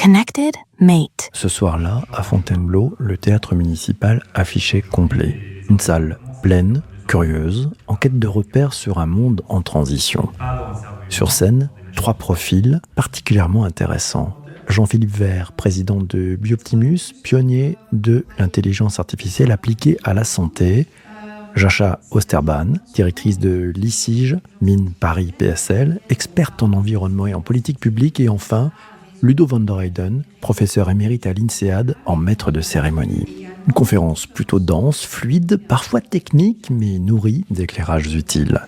Connected Mate. Ce soir-là, à Fontainebleau, le théâtre municipal affichait complet. Une salle pleine, curieuse, en quête de repères sur un monde en transition. Sur scène, 3 profils particulièrement intéressants. Jean-Philippe Vert, président de Bioptimus, pionnier de l'intelligence artificielle appliquée à la santé. Jascha Osterbahn, directrice de l'ICIGE, Mine Paris PSL, experte en environnement et en politique publique. Et enfin, Ludo van der Heyden, professeur émérite à l'INSEAD en maître de cérémonie. Une conférence plutôt dense, fluide, parfois technique, mais nourrie d'éclairages utiles.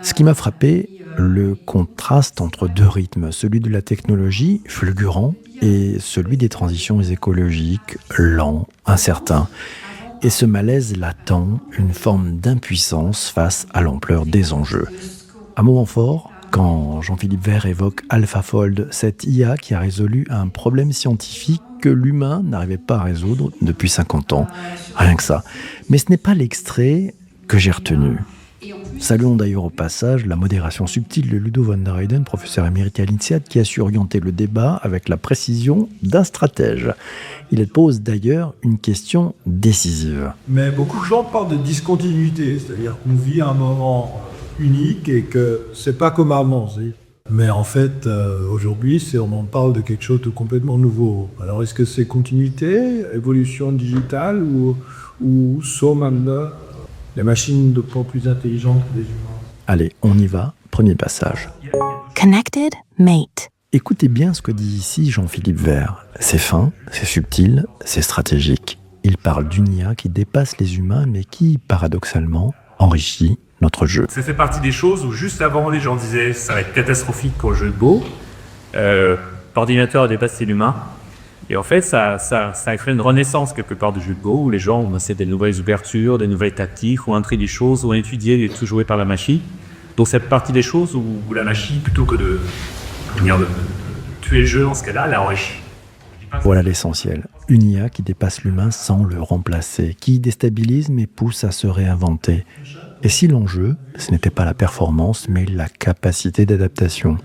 Ce qui m'a frappé, le contraste entre 2 rythmes, celui de la technologie, fulgurant, et celui des transitions écologiques, lent, incertain. Et ce malaise latent, une forme d'impuissance face à l'ampleur des enjeux. Un moment fort, quand Jean-Philippe Vert évoque AlphaFold, cette IA qui a résolu un problème scientifique que l'humain n'arrivait pas à résoudre depuis 50 ans. Rien que ça. Mais ce n'est pas l'extrait que j'ai retenu. Saluons d'ailleurs au passage la modération subtile de Ludo van der Heyden, professeur émérite à l'INSEAD, qui a su orienter le débat avec la précision d'un stratège. Il pose d'ailleurs une question décisive. Mais beaucoup de gens parlent de discontinuité, c'est-à-dire qu'on vit un moment unique et que c'est pas comme avant. Mais en fait, aujourd'hui, on en parle de quelque chose de complètement nouveau. Alors, est-ce que c'est continuité, évolution digitale ou sommes les machines de plus en plus intelligentes que les humains? Allez, on y va. Premier passage. Connected Mate. Écoutez bien ce que dit ici Jean-Philippe Vert. C'est fin, c'est subtil, c'est stratégique. Il parle d'une IA qui dépasse les humains, mais qui, paradoxalement, enrichit notre jeu. Ça fait partie des choses où juste avant, les gens disaient ça va être catastrophique pour le jeu de Go. L'ordinateur a dépassé l'humain. Et en fait, ça a fait une renaissance quelque part du jeu de Go où les gens ont lancé des nouvelles ouvertures, des nouvelles tactiques, ont appris des choses, ont étudié les tout joués par la machine. Donc c'est partie des choses où la machine, plutôt que de tuer le jeu dans ce cas-là, elle a enrichi. Voilà l'essentiel. Une IA qui dépasse l'humain sans le remplacer, qui déstabilise mais pousse à se réinventer. Et si l'enjeu, ce n'était pas la performance, mais la capacité d'adaptation.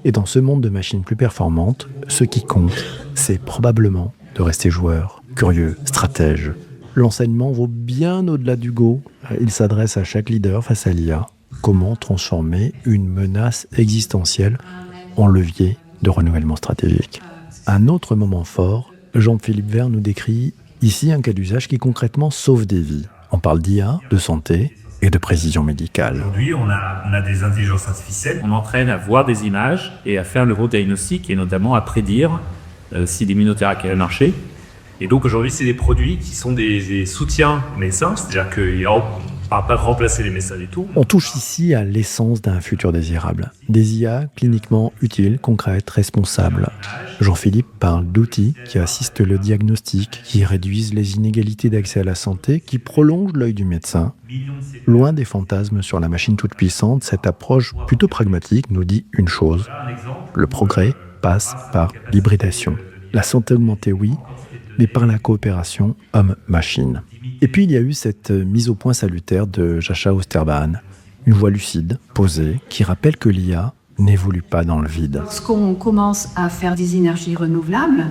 Et dans ce monde de machines plus performantes, ce qui compte, c'est probablement de rester joueur, curieux, stratège. L'enseignement vaut bien au-delà du Go. Il s'adresse à chaque leader face à l'IA. Comment transformer une menace existentielle en levier de renouvellement stratégique. Un autre moment fort, Jean-Philippe Vert nous décrit ici un cas d'usage qui concrètement sauve des vies. On parle d'IA, de santé et de précision médicale. Aujourd'hui, on a des intelligences artificielles. On entraîne à voir des images et à faire le diagnostic et notamment à prédire si l'immunothérapie a marché. Et donc aujourd'hui, c'est des produits qui sont des soutiens médecins, c'est-à-dire qu'ils ne va pas remplacer les médecins et tout. On touche ici à l'essence d'un futur désirable. Des IA cliniquement utiles, concrètes, responsables. Jean-Philippe parle d'outils qui assistent le diagnostic, qui réduisent les inégalités d'accès à la santé, qui prolongent l'œil du médecin. Loin des fantasmes sur la machine toute puissante, cette approche plutôt pragmatique nous dit une chose. Le progrès passe par l'hybridation. La santé augmentée, oui, mais par la coopération homme-machine. Et puis il y a eu cette mise au point salutaire de Jascha Osterbahn, une voix lucide, posée, qui rappelle que l'IA n'évolue pas dans le vide. Lorsqu'on commence à faire des énergies renouvelables,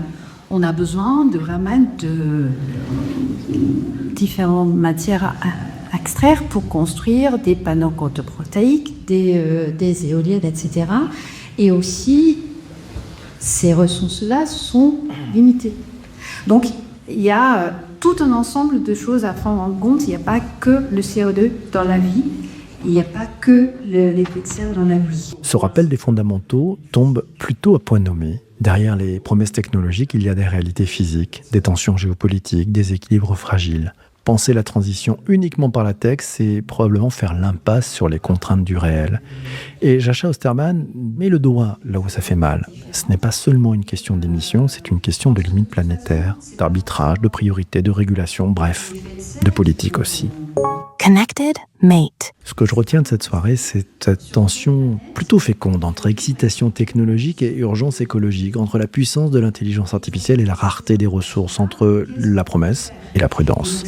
on a besoin de vraiment de différentes matières à extraire pour construire des panneaux photovoltaïques, des éoliennes, etc. Et aussi, ces ressources-là sont limitées. Donc, il y a tout un ensemble de choses à prendre en compte. Il n'y a pas que le CO2 dans la vie. Il n'y a pas que l'effet de serre dans la vie. Ce rappel des fondamentaux tombe plutôt à point nommé. Derrière les promesses technologiques, il y a des réalités physiques, des tensions géopolitiques, des équilibres fragiles. Penser la transition uniquement par la tech, c'est probablement faire l'impasse sur les contraintes du réel. Et Jascha Osterbahn met le doigt là où ça fait mal. Ce n'est pas seulement une question d'émissions, c'est une question de limites planétaires, d'arbitrage, de priorité, de régulation, bref, de politique aussi. Connected Mate. Ce que je retiens de cette soirée, c'est cette tension plutôt féconde entre excitation technologique et urgence écologique, entre la puissance de l'intelligence artificielle et la rareté des ressources, entre la promesse et la prudence.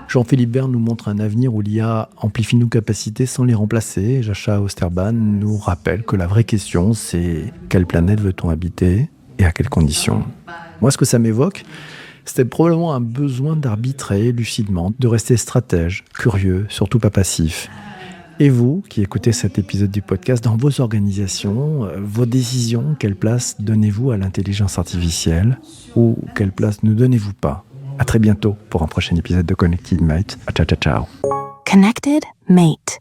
Jean-Philippe Vert nous montre un avenir où l'IA amplifie nos capacités sans les remplacer. Jascha Osterbahn nous rappelle que la vraie question, c'est quelle planète veut-on habiter ? et à quelles conditions? Moi, ce que ça m'évoque, c'était probablement un besoin d'arbitrer lucidement, de rester stratège, curieux, surtout pas passif. Et vous, qui écoutez cet épisode du podcast, dans vos organisations, vos décisions, quelle place donnez-vous à l'intelligence artificielle ou quelle place ne donnez-vous pas? À très bientôt pour un prochain épisode de Connected Mate. Ciao, ciao, ciao. Connected Mate.